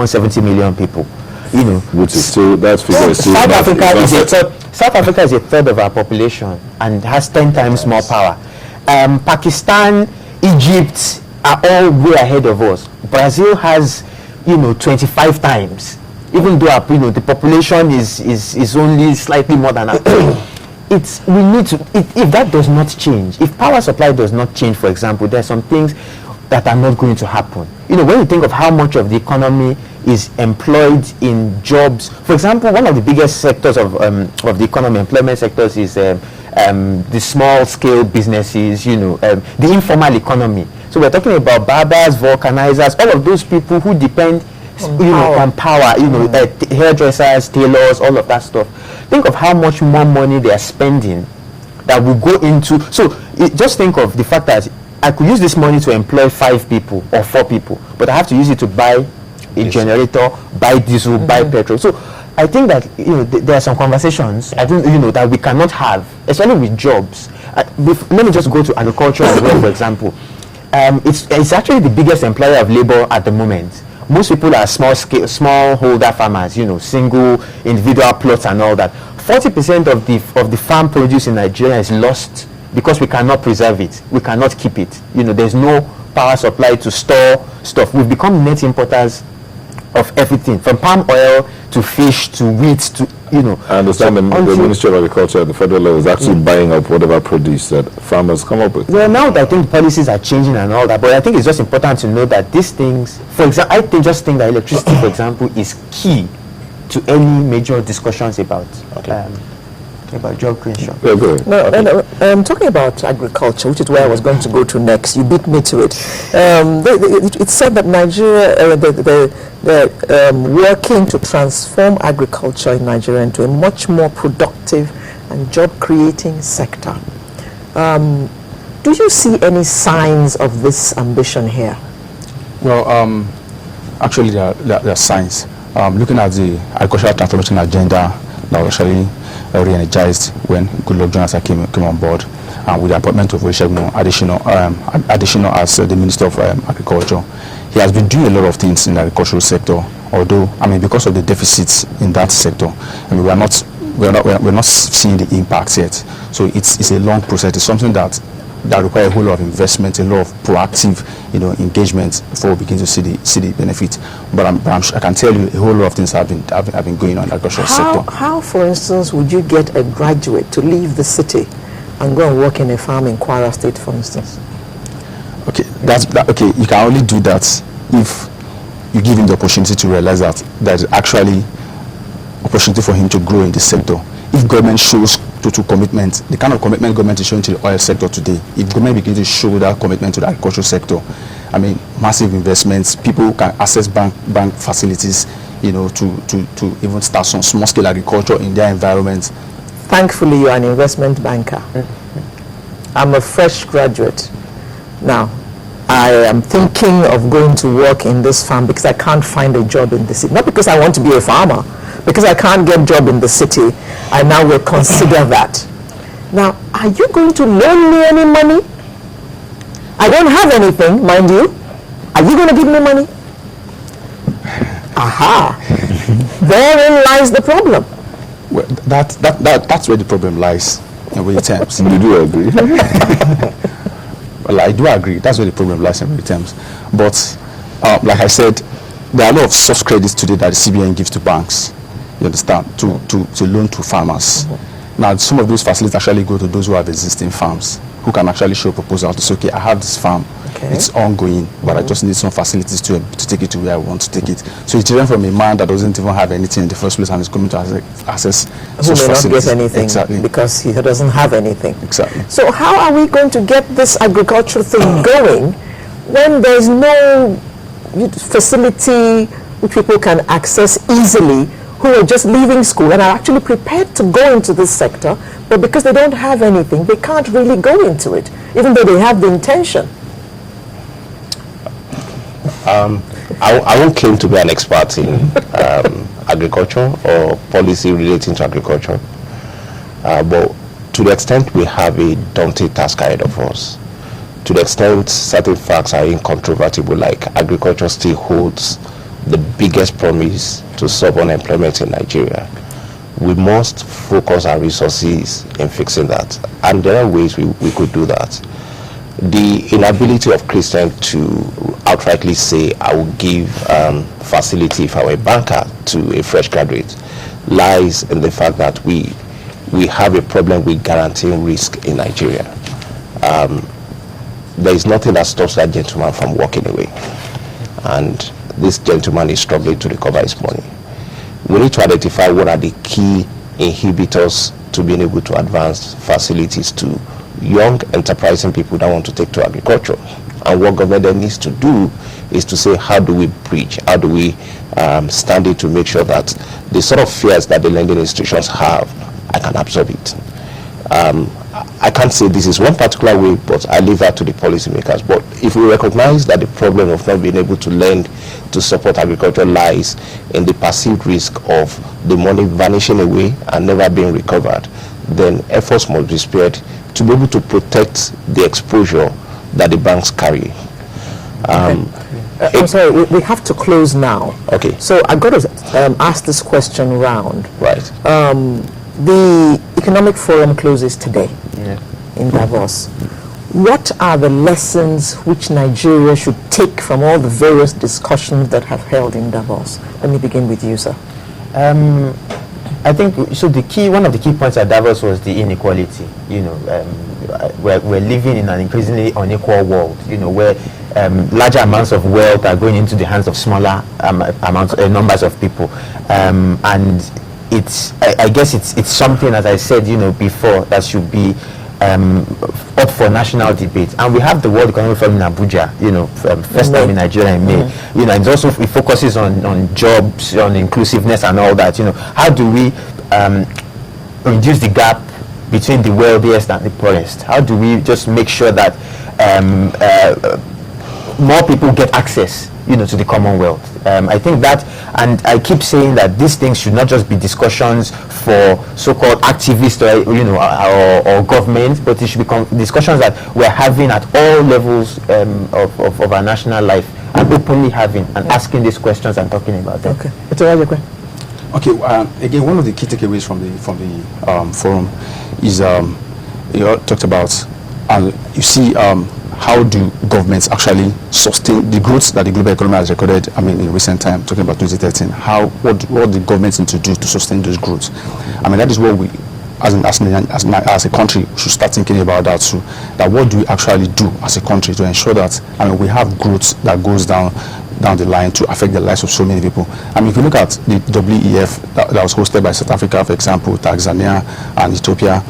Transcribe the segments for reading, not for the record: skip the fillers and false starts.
170 million people. You know, which is still, that figure is still South Africa is a third of our population and has 10 times more power. Pakistan, Egypt are all way ahead of us. Brazil has, 25 times, even though the population is only slightly more than us. We need to, if that does not change, if power supply does not change, for example, there are some things that are not going to happen. When you think of how much of the economy is employed in jobs, for example, one of the biggest sectors of the economy, employment sectors, is the small scale businesses, the informal economy. So we're talking about barbers, vulcanizers, all of those people who depend on power, hairdressers, tailors, all of that stuff. Think of how much more money they are spending that will go into, just think of the fact that I could use this money to employ 5 people or 4 people, but I have to use it to buy a generator, buy diesel, buy petrol. So I think that there are some conversations that we cannot have, especially with jobs. Let me just go to agriculture as well, for example. It's actually the biggest employer of labor at the moment. Most people are small holder farmers, single individual plots and all that. 40% of the farm produce in Nigeria is lost because we cannot preserve it, we cannot keep it. There's no power supply to store stuff. We've become net importers of everything, from palm oil to fish to wheat to I understand the Ministry of Agriculture at the federal level is actually buying up whatever produce that farmers come up with. Well, now I think policies are changing and all that, but I think it's just important to know that these things, for example, I think that electricity, for example, is key to any major discussions about job creation. Yeah, go ahead. Talking about agriculture, which is where I was going to go to next, you beat me to it. It's said that Nigeria, they're working to transform agriculture in Nigeria into a much more productive and job-creating sector. Do you see any signs of this ambition here? Well, actually, there are signs. Looking at the agricultural transformation agenda that was actually re-energized when Goodluck Jonathan came on board, with the appointment of Olusegun additional as the Minister of Agriculture. He has been doing a lot of things in the agricultural sector, although, because of the deficits in that sector, we're not seeing the impacts yet. So it's a long process. It's something that requires a whole lot of investment, a lot of proactive, engagement before we begin to see the benefit. But I'm sure I can tell you a whole lot of things have been going on in the agricultural sector. How, for instance, would you get a graduate to leave the city and go and work in a farm in Kwara State, for instance? Okay, okay. You can only do that if you give him the opportunity to realize that there's actually opportunity for him to grow in this sector. If government shows total commitment, the kind of commitment government is showing to the oil sector today, if government begins to show that commitment to the agricultural sector, massive investments, people can access bank facilities, to even start some small scale agriculture in their environment. Thankfully, you are an investment banker. I'm a fresh graduate. Now, I am thinking of going to work in this farm because I can't find a job in the city. Not because I want to be a farmer, because I can't get a job in the city. I now will consider that. Now, are you going to loan me any money? I don't have anything, mind you. Are you going to give me money? Aha! Therein lies the problem. Well, that's where the problem lies, in real terms. You do agree? Well, I do agree. That's where the problem lies in real terms. But, like I said, there are a lot of soft credits today that the CBN gives to banks. You understand? To loan to farmers. Now, some of those facilities actually go to those who have existing farms, who can actually show a proposal to say, okay, I have this farm, it's ongoing, but I just need some facilities to take it to where I want to take it. So it's different from a man that doesn't even have anything in the first place and is coming to access who may not get anything because he doesn't have anything. Exactly. So how are we going to get this agricultural thing going when there's no facility which people can access easily, who are just leaving school and are actually prepared to go into this sector, but because they don't have anything, they can't really go into it, even though they have the intention? I won't claim to be an expert in agriculture or policy relating to agriculture, but to the extent we have a daunting task ahead of us, to the extent certain facts are incontrovertible, like agriculture still holds the biggest promise to solve unemployment in Nigeria, we must focus our resources in fixing that. And there are ways we could do that. The inability of Christians to outrightly say, I will give facility if I were a banker to a fresh graduate, lies in the fact that we have a problem with guaranteeing risk in Nigeria. There is nothing that stops that gentleman from walking away. And this gentleman is struggling to recover his money. We need to identify what are the key inhibitors to being able to advance facilities to young enterprising people that want to take to agriculture. And what government then needs to do is to say, how do we bridge, how do we stand in to make sure that the sort of fears that the lending institutions have, I can absorb it. I can't say this is one particular way, but I leave that to the policymakers. But if we recognize that the problem of not being able to lend to support agriculture lies in the perceived risk of the money vanishing away and never being recovered, then efforts must be spared to be able to protect the exposure that the banks carry. I'm sorry, we have to close now. Okay. So I got to ask this question round. Right. The Economic Forum closes today in Davos. What are the lessons which Nigeria should take from all the various discussions that have held in Davos? Let me begin with you, sir. I think so. One of the key points at Davos was the inequality. We're living in an increasingly unequal world. Where larger amounts of wealth are going into the hands of smaller numbers of people, and I guess it's something, as I said, before, that should be up for national debate. And we have the World Economic Forum in Abuja, first time in Nigeria in May. And also it focuses on jobs, on inclusiveness and all that. How do we reduce the gap between the wealthiest and the poorest? How do we just make sure that more people get access to the Commonwealth? I think that, and I keep saying that these things should not just be discussions for so-called activists or government, but it should be discussions that we're having at all levels of our national life, and openly having and asking these questions and talking about them. Okay. It's all right. Okay. Again, one of the key takeaways from the forum is you talked about, you see. How do governments actually sustain the growth that the global economy has recorded? In recent time, talking about 2013, what the governments need to do to sustain those growths? That is what we, as a country, should start thinking about that too. That what do we actually do as a country to ensure that we have growth that goes down the line to affect the lives of so many people. If you look at the WEF that was hosted by South Africa, for example, Tanzania and Ethiopia,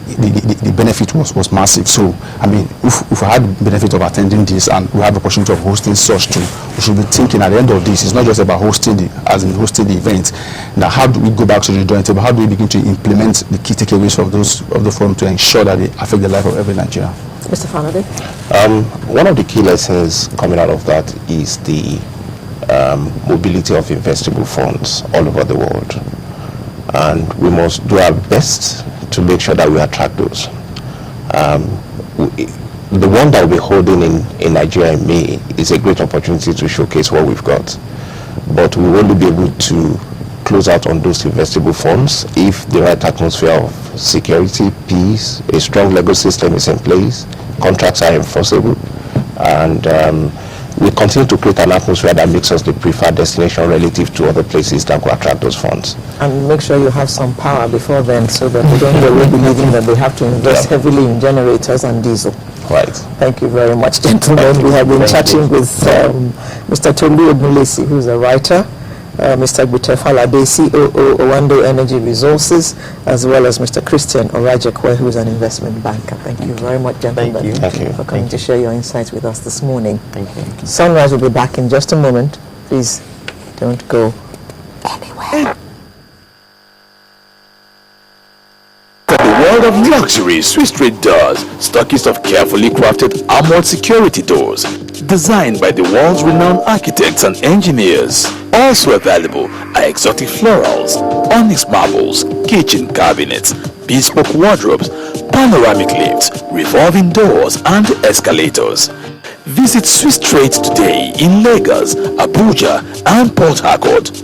the benefit was massive. So if we had the benefit of attending this and we have the opportunity of hosting such too, we should be thinking at the end of this, it's not just about hosting the event. Now, how do we go back to the drawing table? How do we begin to implement the key takeaways of the forum to ensure that they affect the life of every Nigerian? Mr. Fanaday? One of the key lessons coming out of that is the mobility of investable funds all over the world, and we must do our best to make sure that we attract those. The one that we'll be holding in Nigeria in May is a great opportunity to showcase what we've got, but we will only be able to close out on those investable funds if the right atmosphere of security, peace, a strong legal system is in place, contracts are enforceable, and we continue to create an atmosphere that makes us the preferred destination relative to other places that will attract those funds. And make sure you have some power before then, so that we don't go believing that they have to invest heavily in generators and diesel. Right. Thank you very much, gentlemen. We have been chatting with Mr. Tolu Odunlesi, who's a writer, Mr. Gbute Falade, COO, Owando Energy Resources, as well as Mr. Christian Orajekwe, who is an investment banker. Thank you very much, gentlemen, for coming to share your insights with us this morning. Thank you. Sunrise will be back in just a moment. Please don't go anywhere. The world of luxury, Swiss Street Doors, stockist of carefully crafted armored security doors, designed by the world's renowned architects and engineers. Also available are exotic florals, onyx marbles, kitchen cabinets, bespoke wardrobes, panoramic lifts, revolving doors and escalators. Visit Swiss Trade today in Lagos, Abuja, and Port Harcourt.